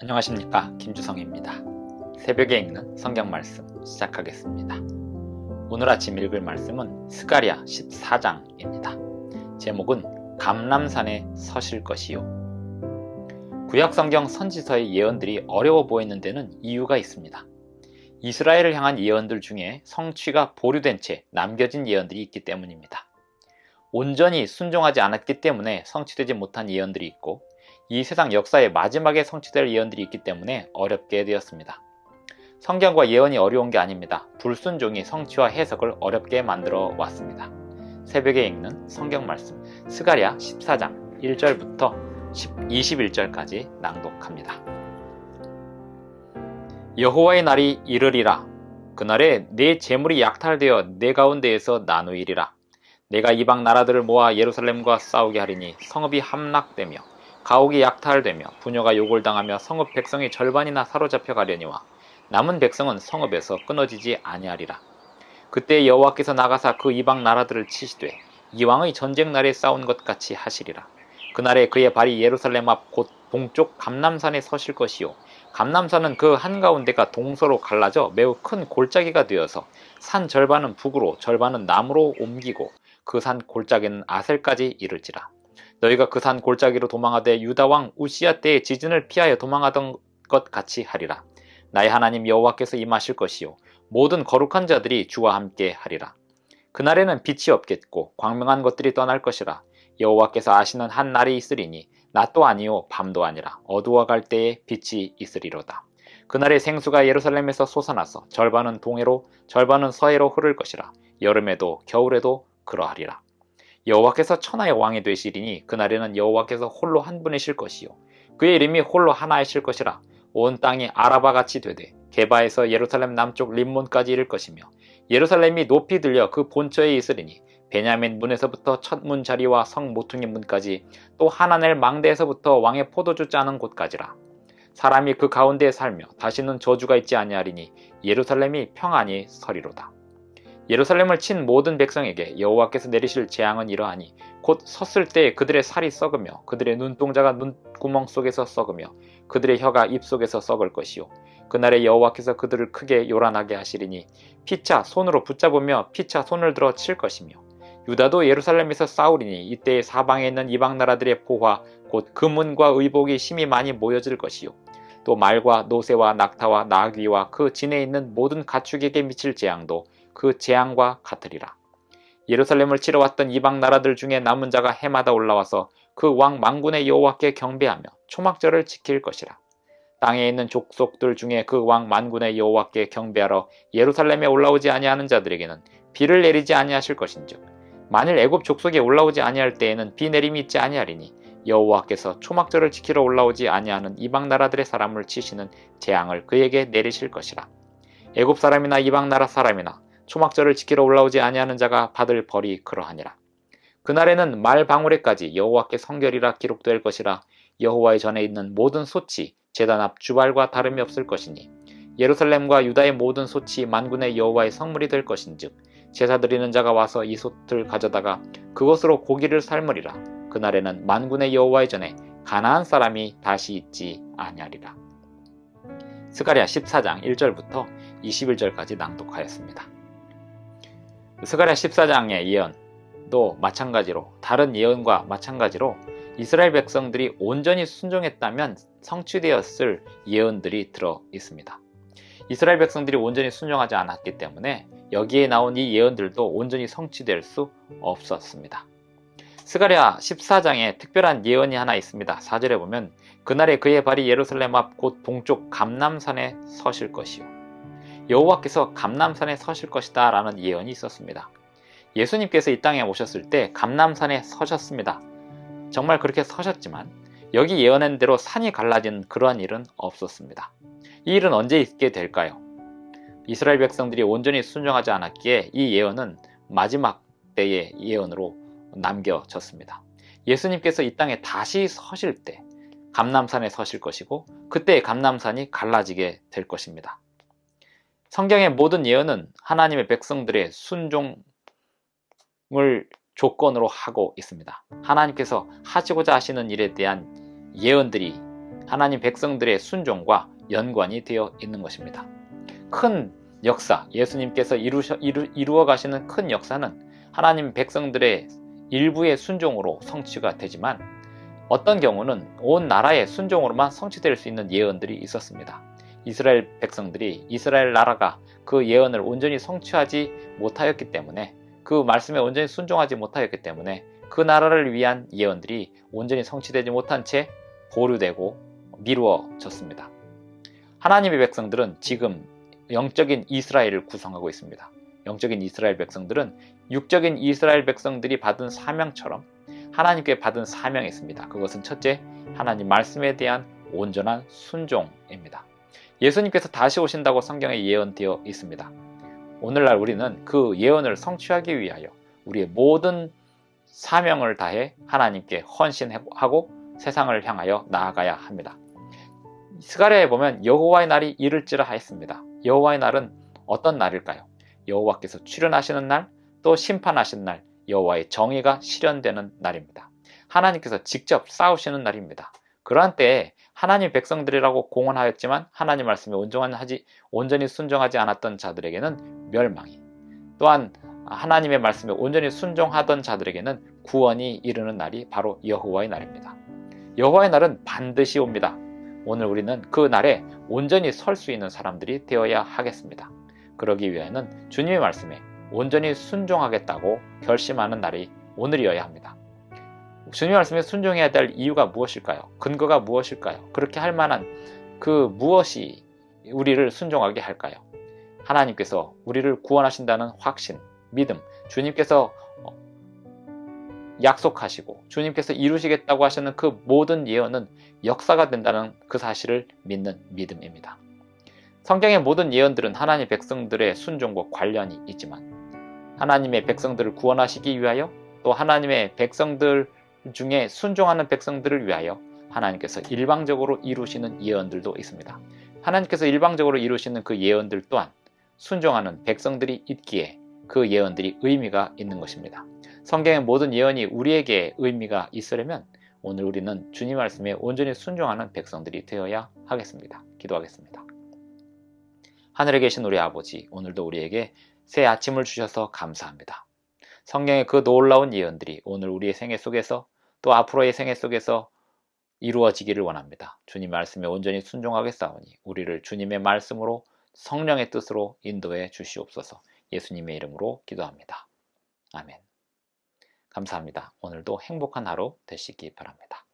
안녕하십니까, 김주성입니다. 새벽에 읽는 성경 말씀 시작하겠습니다. 오늘 아침 읽을 말씀은 스가랴 14장입니다. 제목은 감람산에 서실 것이요. 구약 성경 선지서의 예언들이 어려워 보이는 데는 이유가 있습니다. 이스라엘을 향한 예언들 중에 성취가 보류된 채 남겨진 예언들이 있기 때문입니다. 온전히 순종하지 않았기 때문에 성취되지 못한 예언들이 있고, 이 세상 역사의 마지막에 성취될 예언들이 있기 때문에 어렵게 되었습니다. 성경과 예언이 어려운 게 아닙니다. 불순종이 성취와 해석을 어렵게 만들어 왔습니다. 새벽에 읽는 성경 말씀 스가랴 14장 1절부터 21절까지 낭독합니다. 여호와의 날이 이르리라. 그날에 내 재물이 약탈되어 내 가운데에서 나누이리라. 내가 이방 나라들을 모아 예루살렘과 싸우게 하리니 성읍이 함락되며 가옥이 약탈되며 부녀가 욕을 당하며 성읍 백성의 절반이나 사로잡혀 가려니와 남은 백성은 성읍에서 끊어지지 아니하리라. 그때 여호와께서 나가사 그 이방 나라들을 치시되 이왕의 전쟁 날에 싸운 것 같이 하시리라. 그날에 그의 발이 예루살렘 앞 곧 동쪽 감람산에 서실 것이요, 감람산은 그 한가운데가 동서로 갈라져 매우 큰 골짜기가 되어서 산 절반은 북으로 절반은 남으로 옮기고 그 산 골짜기는 아셀까지 이를지라. 너희가 그 산 골짜기로 도망하되 유다 왕 우시야 때의 지진을 피하여 도망하던 것 같이 하리라. 나의 하나님 여호와께서 임하실 것이요, 모든 거룩한 자들이 주와 함께 하리라. 그날에는 빛이 없겠고 광명한 것들이 떠날 것이라. 여호와께서 아시는 한 날이 있으리니 낮도 아니요 밤도 아니라 어두워갈 때에 빛이 있으리로다. 그날에 생수가 예루살렘에서 솟아나서 절반은 동해로 절반은 서해로 흐를 것이라. 여름에도 겨울에도 그러하리라. 여호와께서 천하의 왕이 되시리니 그날에는 여호와께서 홀로 한 분이실 것이요, 그의 이름이 홀로 하나이실 것이라. 온 땅이 아라바같이 되되 게바에서 예루살렘 남쪽 림몬까지 이를 것이며 예루살렘이 높이 들려 그 본처에 있으리니 베냐민 문에서부터 첫 문 자리와 성 모퉁이 문까지 또 하나넬 망대에서부터 왕의 포도주 짜는 곳까지라. 사람이 그 가운데에 살며 다시는 저주가 있지 아니하리니 예루살렘이 평안히 서리로다. 예루살렘을 친 모든 백성에게 여호와께서 내리실 재앙은 이러하니 곧 섰을 때 그들의 살이 썩으며 그들의 눈동자가 눈구멍 속에서 썩으며 그들의 혀가 입 속에서 썩을 것이요, 그날에 여호와께서 그들을 크게 요란하게 하시리니 피차 손으로 붙잡으며 피차 손을 들어 칠 것이며 유다도 예루살렘에서 싸우리니 이때에 사방에 있는 이방 나라들의 포화 곧 금은과 의복이 심히 많이 모여질 것이요, 또 말과 노새와 낙타와 나귀와 그 진에 있는 모든 가축에게 미칠 재앙도 그 재앙과 같으리라. 예루살렘을 치러 왔던 이방 나라들 중에 남은 자가 해마다 올라와서 그 왕 만군의 여호와께 경배하며 초막절을 지킬 것이라. 땅에 있는 족속들 중에 그 왕 만군의 여호와께 경배하러 예루살렘에 올라오지 아니하는 자들에게는 비를 내리지 아니하실 것인즉, 만일 애굽 족속에 올라오지 아니할 때에는 비 내림이 있지 아니하리니 여호와께서 초막절을 지키러 올라오지 아니하는 이방 나라들의 사람을 치시는 재앙을 그에게 내리실 것이라. 애굽 사람이나 이방 나라 사람이나 초막절을 지키러 올라오지 아니하는 자가 받을 벌이 그러하니라. 그날에는 말 방울에까지 여호와께 성결이라 기록될 것이라. 여호와의 전에 있는 모든 솥이 제단 앞 주발과 다름이 없을 것이니 예루살렘과 유다의 모든 솥이 만군의 여호와의 성물이 될 것인즉, 제사 드리는 자가 와서 이 솥을 가져다가 그것으로 고기를 삶으리라. 그날에는 만군의 여호와의 전에 가나안 사람이 다시 있지 아니하리라. 스가랴 14장 1절부터 21절까지 낭독하였습니다. 스가랴 14장의 예언도 마찬가지로, 다른 예언과 마찬가지로 이스라엘 백성들이 온전히 순종했다면 성취되었을 예언들이 들어 있습니다. 이스라엘 백성들이 온전히 순종하지 않았기 때문에 여기에 나온 이 예언들도 온전히 성취될 수 없었습니다. 스가랴 14장에 특별한 예언이 하나 있습니다. 4절에 보면 그날에 그의 발이 예루살렘 앞 곧 동쪽 감람산에 서실 것이요, 여호와께서 감람산에 서실 것이다 라는 예언이 있었습니다. 예수님께서 이 땅에 오셨을 때 감람산에 서셨습니다. 정말 그렇게 서셨지만 여기 예언한 대로 산이 갈라진 그러한 일은 없었습니다. 이 일은 언제 있게 될까요? 이스라엘 백성들이 온전히 순종하지 않았기에 이 예언은 마지막 때의 예언으로 남겨졌습니다. 예수님께서 이 땅에 다시 서실 때 감람산에 서실 것이고, 그때 감람산이 갈라지게 될 것입니다. 성경의 모든 예언은 하나님의 백성들의 순종을 조건으로 하고 있습니다. 하나님께서 하시고자 하시는 일에 대한 예언들이 하나님 백성들의 순종과 연관이 되어 있는 것입니다. 큰 역사, 예수님께서 이루어 가시는 큰 역사는 하나님 백성들의 일부의 순종으로 성취가 되지만 어떤 경우는 온 나라의 순종으로만 성취될 수 있는 예언들이 있었습니다. 이스라엘 백성들이, 이스라엘 나라가 그 예언을 온전히 성취하지 못하였기 때문에, 그 말씀에 온전히 순종하지 못하였기 때문에 그 나라를 위한 예언들이 온전히 성취되지 못한 채 보류되고 미루어졌습니다. 하나님의 백성들은 지금 영적인 이스라엘을 구성하고 있습니다. 영적인 이스라엘 백성들은 육적인 이스라엘 백성들이 받은 사명처럼 하나님께 받은 사명이 있습니다. 그것은 첫째, 하나님 말씀에 대한 온전한 순종입니다. 예수님께서 다시 오신다고 성경에 예언되어 있습니다. 오늘날 우리는 그 예언을 성취하기 위하여 우리의 모든 사명을 다해 하나님께 헌신하고 세상을 향하여 나아가야 합니다. 스가랴에 보면 여호와의 날이 이를지라 하였습니다. 여호와의 날은 어떤 날일까요? 여호와께서 출현하시는 날, 또 심판하시는 날, 여호와의 정의가 실현되는 날입니다. 하나님께서 직접 싸우시는 날입니다. 그러한 때에 하나님 백성들이라고 공언하였지만 하나님 말씀에 온전히 순종하지 않았던 자들에게는 멸망이, 또한 하나님의 말씀에 온전히 순종하던 자들에게는 구원이 이르는 날이 바로 여호와의 날입니다. 여호와의 날은 반드시 옵니다. 오늘 우리는 그 날에 온전히 설 수 있는 사람들이 되어야 하겠습니다. 그러기 위해서는 주님의 말씀에 온전히 순종하겠다고 결심하는 날이 오늘이어야 합니다. 주님의 말씀에 순종해야 될 이유가 무엇일까요? 근거가 무엇일까요? 그렇게 할 만한 그 무엇이 우리를 순종하게 할까요? 하나님께서 우리를 구원하신다는 확신, 믿음, 주님께서 약속하시고 주님께서 이루시겠다고 하시는 그 모든 예언은 역사가 된다는 그 사실을 믿는 믿음입니다. 성경의 모든 예언들은 하나님의 백성들의 순종과 관련이 있지만 하나님의 백성들을 구원하시기 위하여, 또 하나님의 백성들 중에 순종하는 백성들을 위하여 하나님께서 일방적으로 이루시는 예언들도 있습니다. 하나님께서 일방적으로 이루시는 그 예언들 또한 순종하는 백성들이 있기에 그 예언들이 의미가 있는 것입니다. 성경의 모든 예언이 우리에게 의미가 있으려면 오늘 우리는 주님 말씀에 온전히 순종하는 백성들이 되어야 하겠습니다. 기도하겠습니다. 하늘에 계신 우리 아버지, 오늘도 우리에게 새 아침을 주셔서 감사합니다. 성경의 그 놀라운 예언들이 오늘 우리의 생애 속에서, 또 앞으로의 생애 속에서 이루어지기를 원합니다. 주님 말씀에 온전히 순종하겠사오니 우리를 주님의 말씀으로, 성령의 뜻으로 인도해 주시옵소서. 예수님의 이름으로 기도합니다. 아멘. 감사합니다. 오늘도 행복한 하루 되시기 바랍니다.